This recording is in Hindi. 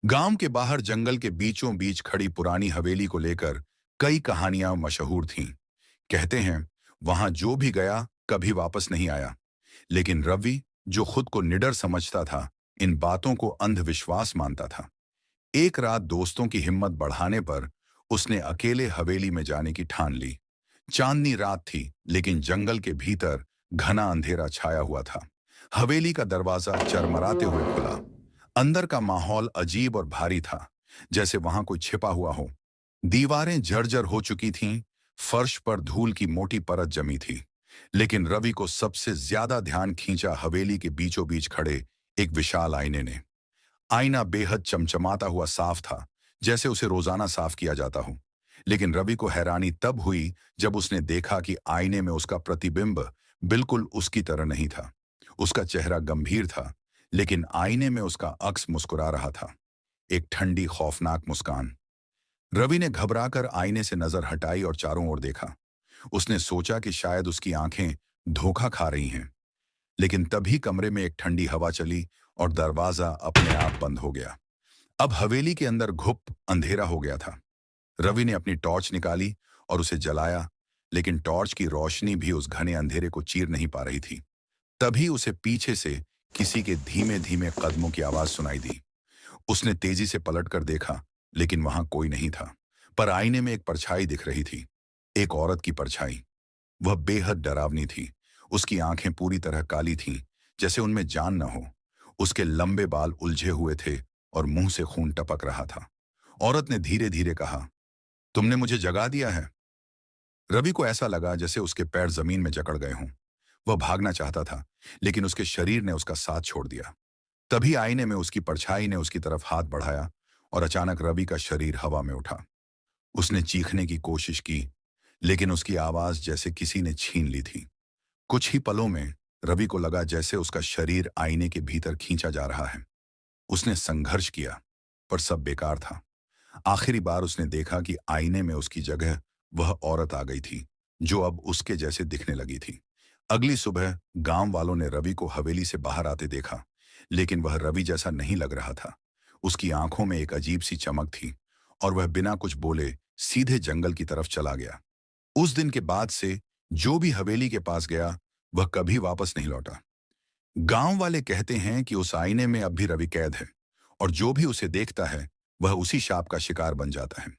गांव के बाहर जंगल के बीचों बीच खड़ी पुरानी हवेली को लेकर कई कहानियां मशहूर थीं। कहते हैं वहां जो भी गया कभी वापस नहीं आया। लेकिन रवि, जो खुद को निडर समझता था, इन बातों को अंधविश्वास मानता था। एक रात दोस्तों की हिम्मत बढ़ाने पर उसने अकेले हवेली में जाने की ठान ली। चांदनी रात थी, लेकिन जंगल के भीतर घना अंधेरा छाया हुआ था। हवेली का दरवाजा चरमराते हुए खुला। अंदर का माहौल अजीब और भारी था, जैसे वहां कोई छिपा हुआ हो। दीवारें जर्जर हो चुकी थीं, फर्श पर धूल की मोटी परत जमी थी। लेकिन रवि को सबसे ज्यादा ध्यान खींचा हवेली के बीचों बीच खड़े एक विशाल आईने ने। आईना बेहद चमचमाता हुआ साफ था, जैसे उसे रोजाना साफ किया जाता हो। लेकिन रवि को हैरानी तब हुई जब उसने देखा कि आईने में उसका प्रतिबिंब बिल्कुल उसकी तरह नहीं था। उसका चेहरा गंभीर था, लेकिन आईने में उसका अक्स मुस्कुरा रहा था, एक ठंडी खौफनाक मुस्कान। रवि ने घबराकर आईने से नजर हटाई और चारों ओर देखा। उसने सोचा कि शायद उसकी आंखें धोखा खा रही हैं। लेकिन तभी कमरे में एक ठंडी हवा चली और दरवाजा अपने आप बंद हो गया। अब हवेली के अंदर घुप अंधेरा हो गया था। रवि ने अपनी टॉर्च निकाली और उसे जलाया, लेकिन टॉर्च की रोशनी भी उस घने अंधेरे को चीर नहीं पा रही थी। तभी उसे पीछे से किसी के धीमे धीमे कदमों की आवाज सुनाई दी। उसने तेजी से पलटकर देखा, लेकिन वहां कोई नहीं था। पर आईने में एक परछाई दिख रही थी, एक औरत की परछाई। वह बेहद डरावनी थी। उसकी आंखें पूरी तरह काली थीं, जैसे उनमें जान न हो। उसके लंबे बाल उलझे हुए थे और मुंह से खून टपक रहा था। औरत ने धीरे धीरे कहा, तुमने मुझे जगा दिया है। रवि को ऐसा लगा जैसे उसके पैर जमीन में जकड़ गए हों। वह भागना चाहता था, लेकिन उसके शरीर ने उसका साथ छोड़ दिया। तभी आईने में उसकी परछाई ने उसकी तरफ हाथ बढ़ाया और अचानक रवि का शरीर हवा में उठा। उसने चीखने की कोशिश की, लेकिन उसकी आवाज जैसे किसी ने छीन ली थी। कुछ ही पलों में रवि को लगा जैसे उसका शरीर आईने के भीतर खींचा जा रहा है। उसने संघर्ष किया, पर सब बेकार था। आखिरी बार उसने देखा कि आईने में उसकी जगह वह औरत आ गई थी, जो अब उसके जैसे दिखने लगी थी। अगली सुबह गांव वालों ने रवि को हवेली से बाहर आते देखा, लेकिन वह रवि जैसा नहीं लग रहा था। उसकी आंखों में एक अजीब सी चमक थी और वह बिना कुछ बोले सीधे जंगल की तरफ चला गया। उस दिन के बाद से जो भी हवेली के पास गया, वह कभी वापस नहीं लौटा। गांव वाले कहते हैं कि उस आईने में अब भी रवि कैद है, और जो भी उसे देखता है वह उसी शाप का शिकार बन जाता है।